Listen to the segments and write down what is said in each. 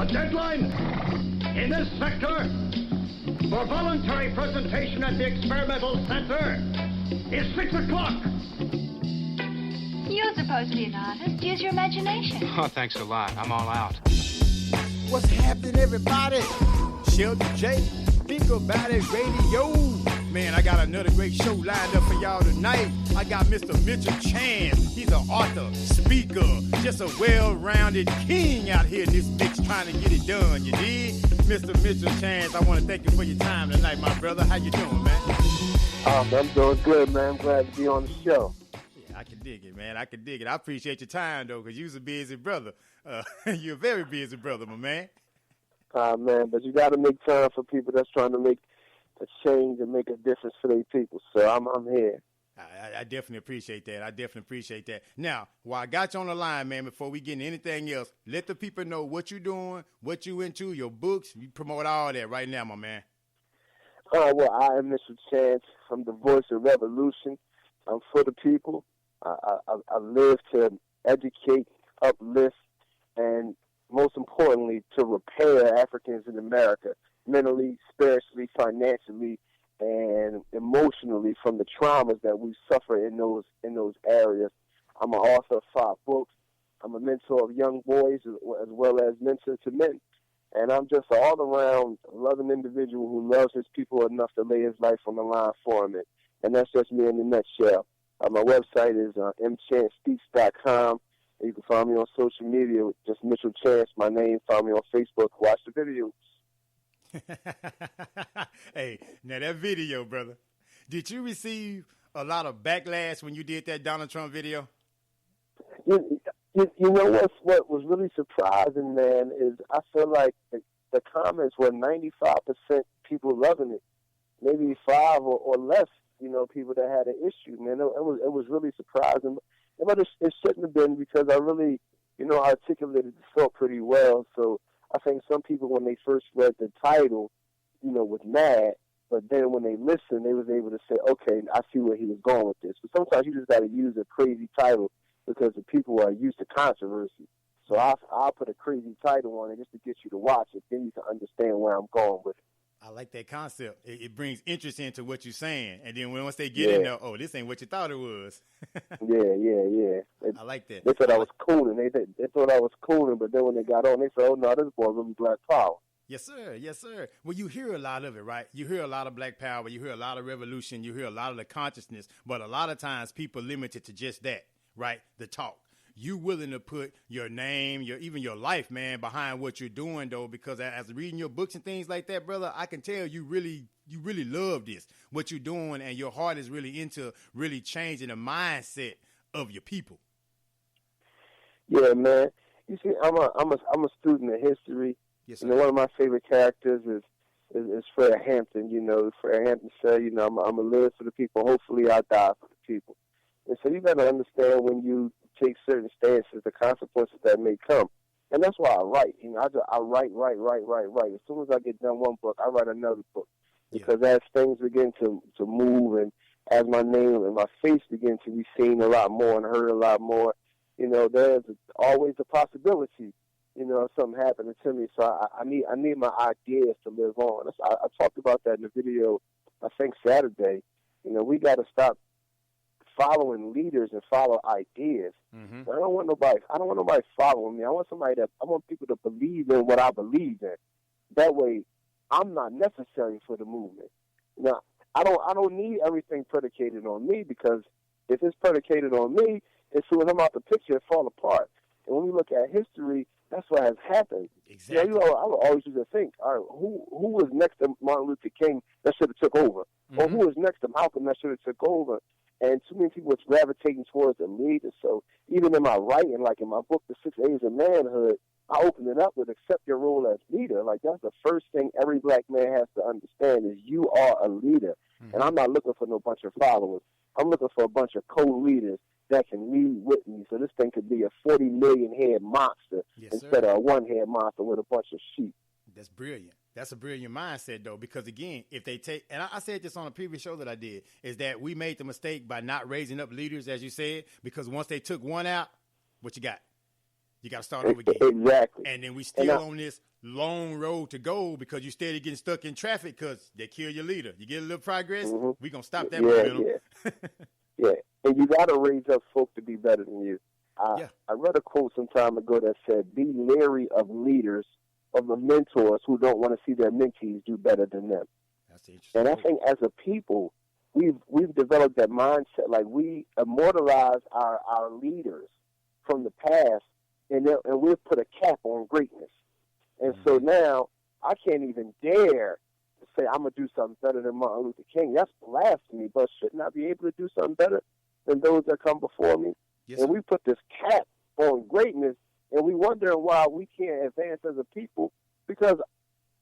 The deadline in this sector for voluntary presentation at the experimental center is 6 o'clock. You're supposed to be an artist. Use your imagination. Oh, thanks a lot. I'm all out. What's happening, everybody? Shelby J, think about it, radio. Man, I got another great show lined up for y'all tonight. I got Mr. Mitchell Chance. He's an author, speaker, just a well-rounded king out here in this mix trying to get it done, you dig? Mr. Mitchell Chance, I want to thank you for your time tonight, my brother. How you doing, man? I'm doing good, man. I'm glad to be on the show. Yeah, I can dig it, man. I can dig it. I appreciate your time, though, because you're a busy brother. You're a very busy brother, my man. Man, but you got to make time for people that's trying to make a change and make a difference for their people. So I'm here. I definitely appreciate that. Now, while I got you on the line, man, before we get into anything else, let the people know what you're doing, what you into, your books. You promote all that right now, my man. Well, I am Mr. Chance. I'm the voice of revolution. I'm for the people. I live to educate, uplift, and most importantly, to repair Africans in America, mentally, spiritually, financially, and emotionally from the traumas that we suffer in those areas. I'm an author of 5 books. I'm a mentor of young boys as well as mentor to men. And I'm just an all-around loving individual who loves his people enough to lay his life on the line for him. And that's just me in a nutshell. My website is mchancespeaks.com. You can find me on social media with just Mitchell Chance, my name. Find me on Facebook. Watch the videos. Hey, now that video, brother, did you receive a lot of backlash when you did that Donald Trump video? You know what was really surprising, man, is I feel like the comments were 95% people loving it, maybe 5 or less, people that had an issue, man. It was really surprising. But it shouldn't have been, because I really, articulated the thought pretty well. So I think some people, when they first read the title, was mad. But then when they listened, they was able to say, okay, I see where he was going with this. But sometimes you just got to use a crazy title because the people are used to controversy. So I'll put a crazy title on it just to get you to watch it. Then you can understand where I'm going with it. I like that concept. It brings interest into what you're saying. And then once they get in there, oh, this ain't what you thought it was. Yeah. I like that. They thought I was cooling. They thought I was cooling, but then when they got on, they said, oh, no, this boy really Black Power. Yes, sir. Well, you hear a lot of it, right? You hear a lot of Black Power. You hear a lot of revolution. You hear a lot of the consciousness. But a lot of times people limit it to just that, right? The talk. You willing to put your name, even your life, man, behind what you're doing, though, because as reading your books and things like that, brother, I can tell you really love this, what you're doing, and your heart is really into really changing the mindset of your people. Yeah, man. You see, I'm a student of history. Yes, sir. One of my favorite characters is Fred Hampton. Fred Hampton said, I'm gonna live for the people. Hopefully, I die for the people. And so you got to understand when you take certain stances, the consequences that may come. And that's why I write. I write. As soon as I get done one book, I write another book. Because as things begin to move and as my name and my face begin to be seen a lot more and heard a lot more, there's always a possibility, of something happening to me. So I need my ideas to live on. I talked about that in the video, I think Saturday. We got to stop following leaders and follow ideas. Mm-hmm. I don't want nobody following me. I want people to believe in what I believe in. That way, I'm not necessary for the movement. Now, I don't need everything predicated on me, because if it's predicated on me, as soon as I'm out the picture, it fall apart. And when we look at history, that's what has happened. Exactly. I always used to think, all right, who was next to Martin Luther King that should have took over? Mm-hmm. Or who was next to Malcolm that should have took over? And too many people was gravitating towards the leader. So even in my writing, like in my book, The 6 A's of Manhood, I open it up with accept your role as leader. Like, that's the first thing every black man has to understand is you are a leader. Mm-hmm. And I'm not looking for no bunch of followers. I'm looking for a bunch of co-leaders that can lead with me. So this thing could be a 40 million head monster instead of a one head monster with a bunch of sheep. That's brilliant. That's a brilliant mindset, though, because, again, if they take – and I said this on a previous show that I did, is that we made the mistake by not raising up leaders, as you said, because once they took one out, what you got? You got to start over again. Exactly. And then we still on this long road to go because you steady getting stuck in traffic because they kill your leader. You get a little progress, we going to stop that momentum. Yeah. And you got to raise up folk to be better than you. I read a quote some time ago that said, be leery of leaders, of the mentors who don't want to see their mentees do better than them. That's interesting. And I think as a people, we've developed that mindset. Like, we immortalize our leaders from the past, and we've put a cap on greatness. And so now I can't even dare to say I'm going to do something better than Martin Luther King. That's blasphemy, but shouldn't I be able to do something better than those that come before me? Yes, and we put this cap on greatness, and we wondering why we can't advance as a people, because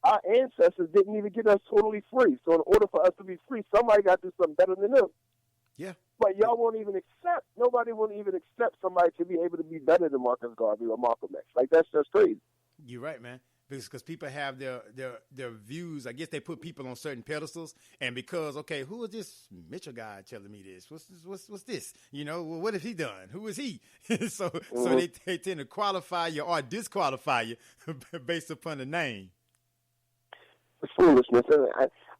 our ancestors didn't even get us totally free. So in order for us to be free, somebody got to do something better than them. Yeah. But y'all nobody won't even accept somebody to be able to be better than Marcus Garvey or Malcolm X. Like, that's just crazy. You're right, man. Because people have their views. I guess they put people on certain pedestals, and because, okay, who is this Mitchell guy telling me this? What's this? You know, well, what has he done? Who is he? so they tend to qualify you or disqualify you based upon the name. It's foolishness.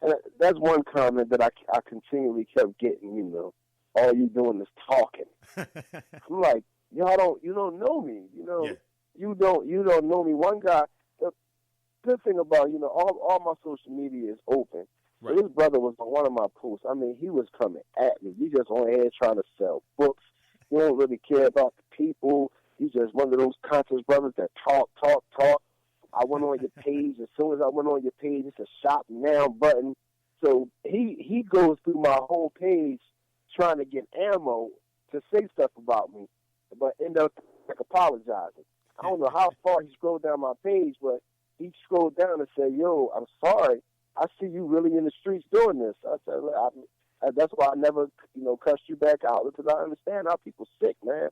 And that's one comment that I continually kept getting. You know, all you doing is talking. I'm like, you don't know me. You know, you don't know me. One guy. Good thing about, you know, all my social media is open. Right. So this brother was on one of my posts. I mean, he was coming at me. You just on ahead trying to sell books. You don't really care about the people. You just one of those conscious brothers that talk. I went on your page. As soon as I went on your page, it's a shop now button. So he goes through my whole page trying to get ammo to say stuff about me, but end up like apologizing. I don't know how far he scrolled down my page, but he scrolled down and said, yo, I'm sorry. I see you really in the streets doing this. I said, that's why I never, you know, cussed you back out, because I understand how people sick, man.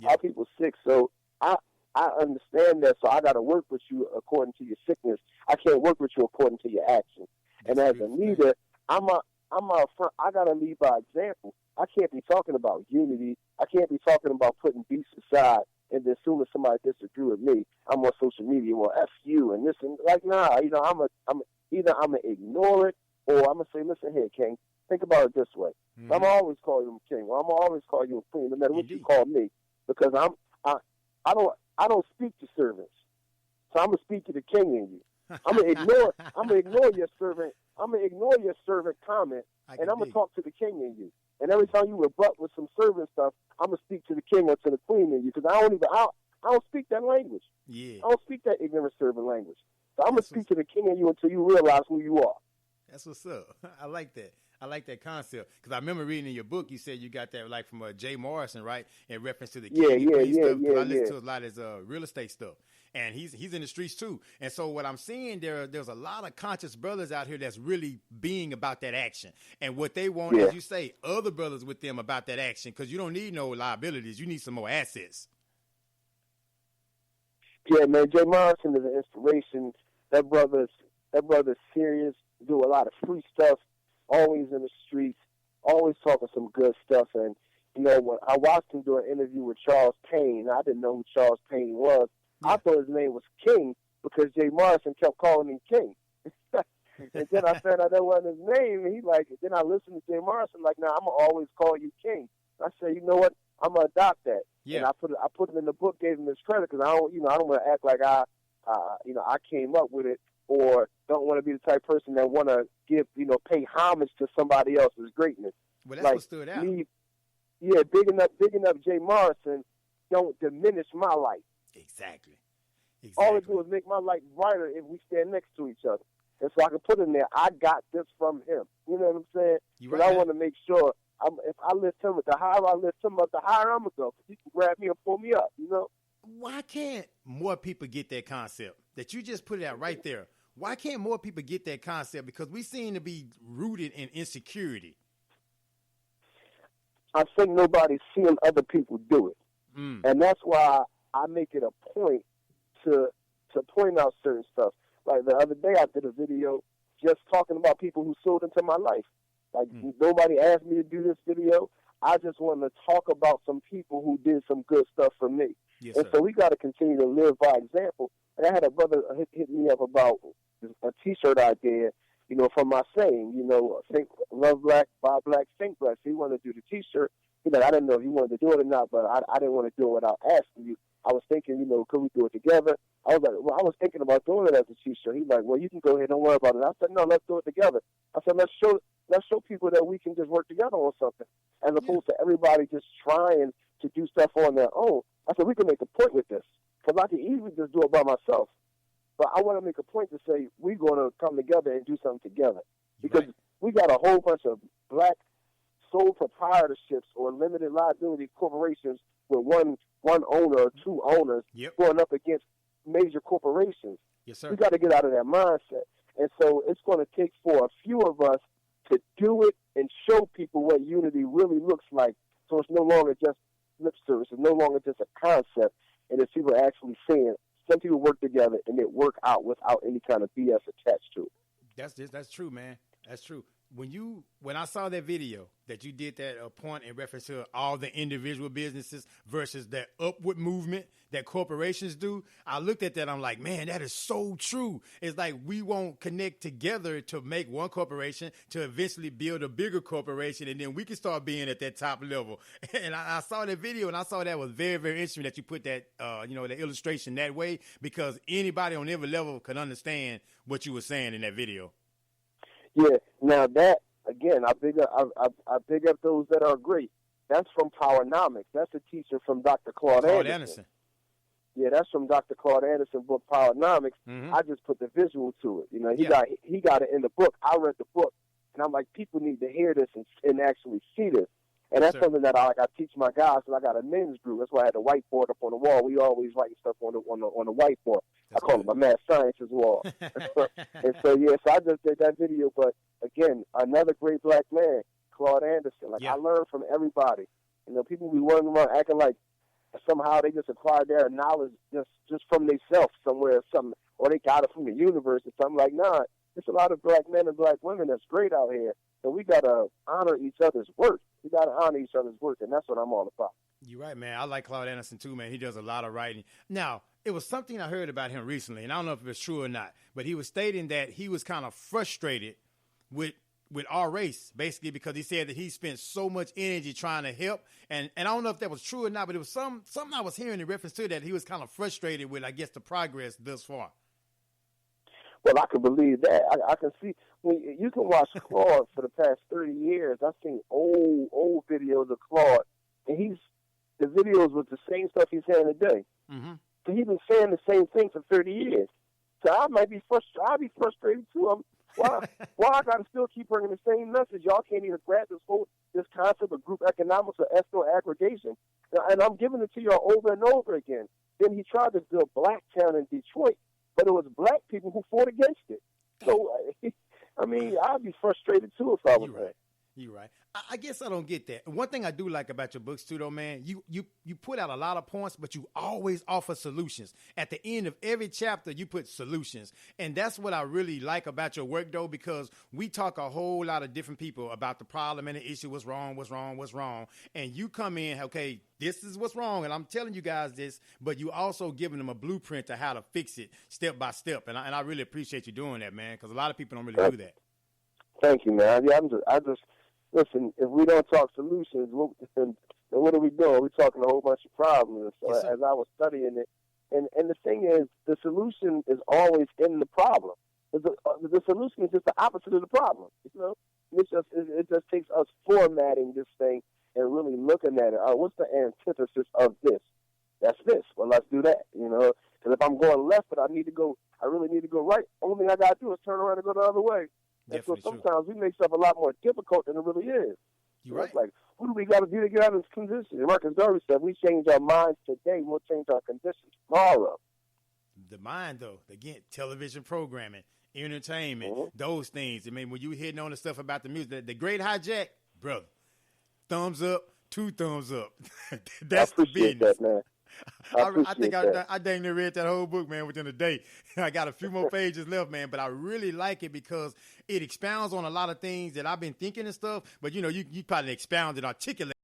How people sick. So I understand that. So I got to work with you according to your sickness. I can't work with you according to your actions. And as a leader, I got to lead by example. I can't be talking about unity. I can't be talking about putting beefs aside. And then as soon as somebody disagree with me, I'm on social media, well, F you and this and like, nah, you know, I'm either I'm gonna ignore it or I'm gonna say, listen here, King, think about it this way. Mm-hmm. I'm always call you a king, or I'm always call you a queen, no matter what you call me, because I don't speak to servants, so I'm gonna speak to the king in you. I'm gonna ignore your servant. I'm gonna ignore your servant comment, and I'm gonna talk to the king in you. And every time you rebut with some servant stuff, I'm gonna speak to the king or to the queen in you, because I don't speak that language. Yeah. I don't speak that ignorant servant language. So I'm gonna speak to the king in you until you realize who you are. That's what's up. I like that. I like that concept, because I remember reading in your book, you said you got that like from Jay Morrison, right, in reference to the king and queen stuff. I listen to a lot of his real estate stuff, and he's in the streets too. And so what I'm seeing there's a lot of conscious brothers out here that's really being about that action, and what they want, as you say, other brothers with them about that action, because you don't need no liabilities, you need some more assets. Yeah, man, Jay Morrison is an inspiration. That brother's serious. Do a lot of free stuff. Always in the streets, always talking some good stuff. And, you know, when I watched him do an interview with Charles Payne, I didn't know who Charles Payne was. I thought his name was King because Jay Morrison kept calling him King. And then I found out that wasn't his name. And then I listened to Jay Morrison, like, nah, I'm going to always call you King. I said, you know what? I'm going to adopt that. Yeah. And I put it in the book, gave him his credit, because I don't want to act like I came up with it, or don't want to be the type of person that want to pay homage to somebody else's greatness. Well, that's what stood out. Bigging up Jay Morrison don't diminish my light. Exactly. All it do is make my light brighter if we stand next to each other. And so I can put in there, I got this from him. You know what I'm saying? But I want to make sure, if I lift him up, the higher I lift him up, the higher I'm going to go. Because he can grab me and pull me up, you know? Why can't more people get that concept that you just put it out right there? Why can't more people get that concept? Because we seem to be rooted in insecurity. I think nobody's seeing other people do it. And that's why I make it a point to point out certain stuff. Like the other day I did a video just talking about people who sold into my life. Like nobody asked me to do this video. I just want to talk about some people who did some good stuff for me. Yes, and sir. so we got to continue to live by example. And I had a brother hit me up about a T-shirt idea, from my saying, think love black, buy black, think black. So he wanted to do the T-shirt. I didn't know if you wanted to do it or not, but I didn't want to do it without asking you. I was thinking, could we do it together? I was like, well, I was thinking about doing it as a T-shirt. He's like, well, you can go ahead, don't worry about it. I said, no, let's do it together. I said, let's show people that we can just work together on something, as opposed to everybody just trying to do stuff on their own. I said, we can make a point with this, because I can easily just do it by myself. But I want to make a point to say we're going to come together and do something together, because we got a whole bunch of black sole proprietorships or limited liability corporations with one owner or two owners going up against major corporations. Yes, sir. We got to get out of that mindset. And so it's going to take for a few of us to do it and show people what unity really looks like. So it's no longer just lip service. It's no longer just a concept. And it's people actually saying, some people work together and they work out without any kind of BS attached to it. That's true, man. That's true. When I saw that video that you did that point in reference to all the individual businesses versus that upward movement that corporations do, I looked at that. I'm like, man, that is so true. It's like we won't connect together to make one corporation to eventually build a bigger corporation, and then we can start being at that top level. And I saw that video, and I saw that was very, very interesting that you put that, the illustration that way, because anybody on every level can understand what you were saying in that video. Yeah. Now that again, I big up those that are great. That's from Powernomics. That's a teacher from Dr. Claude Anderson. Yeah, that's from Dr. Claude Anderson book Powernomics. Mm-hmm. I just put the visual to it. He got it in the book. I read the book, and I'm like, people need to hear this and actually see this. And that's something that I teach my guys. And I got a men's group. That's why I had the whiteboard up on the wall. We always write stuff on the whiteboard. That's I call it my math sciences wall. And so I just did that video. But again, another great black man, Claude Anderson. I learned from everybody. People be running around acting like somehow they just acquired their knowledge just from themselves somewhere or something, or they got it from the universe or something. Like, nah, there's a lot of black men and black women that's great out here. So we got to honor each other's work. We got to honor each other's work, and that's what I'm all about. You're right, man. I like Claude Anderson, too, man. He does a lot of writing. Now, it was something I heard about him recently, and I don't know if it's true or not, but he was stating that he was kind of frustrated with our race, basically, because he said that he spent so much energy trying to help. And I don't know if that was true or not, but it was something I was hearing in reference to that he was kind of frustrated with, I guess, the progress thus far. Well, I can believe that. I can see. You can watch Claude for the past 30 years. I've seen old videos of Claude, and the videos with the same stuff he's saying today. Mm-hmm. So he's been saying the same thing for 30 years. So I might be frustrated. I'll be frustrated too. Why I got to still keep bringing the same message? Y'all can't even grasp this concept of group economics or ethno aggregation, and I'm giving it to y'all over and over again. Then he tried to build Blacktown in Detroit, but it was black people who fought against it. So, I mean, I'd be frustrated too if I was there. You're right. I guess I don't get that. One thing I do like about your books too, though, man, you put out a lot of points, but you always offer solutions. At the end of every chapter, you put solutions. And that's what I really like about your work, though, because we talk a whole lot of different people about the problem and the issue, what's wrong. And you come in, okay, this is what's wrong, and I'm telling you guys this, but you also giving them a blueprint to how to fix it step by step. And I really appreciate you doing that, man, because a lot of people don't really do that. Thank you, man. Yeah, I just listen, if we don't talk solutions, then what are we doing? We're talking a whole bunch of problems. So yes, as I was studying it, and the thing is, the solution is always in the problem. The solution is just the opposite of the problem. It just takes us formatting this thing and really looking at it. What's the antithesis of this? That's this. Well, let's do that. Because if I'm going left, but I really need to go right. Only thing I got to do is turn around and go the other way. And so sometimes we make stuff a lot more difficult than it really is. You're right. It's like, what do we got to do to get out of this condition? And Marcus Garvey said, we change our minds today, we'll change our conditions tomorrow. The mind, though, again, television programming, entertainment, those things. I mean, when you hitting on the stuff about the music, the Great Hijack, brother, thumbs up, 2 thumbs up. That's the business. That, man. I think I dang near read that whole book, man, within a day. I got a few more pages left, man, but I really like it because it expounds on a lot of things that I've been thinking and stuff. But, you probably expound and articulate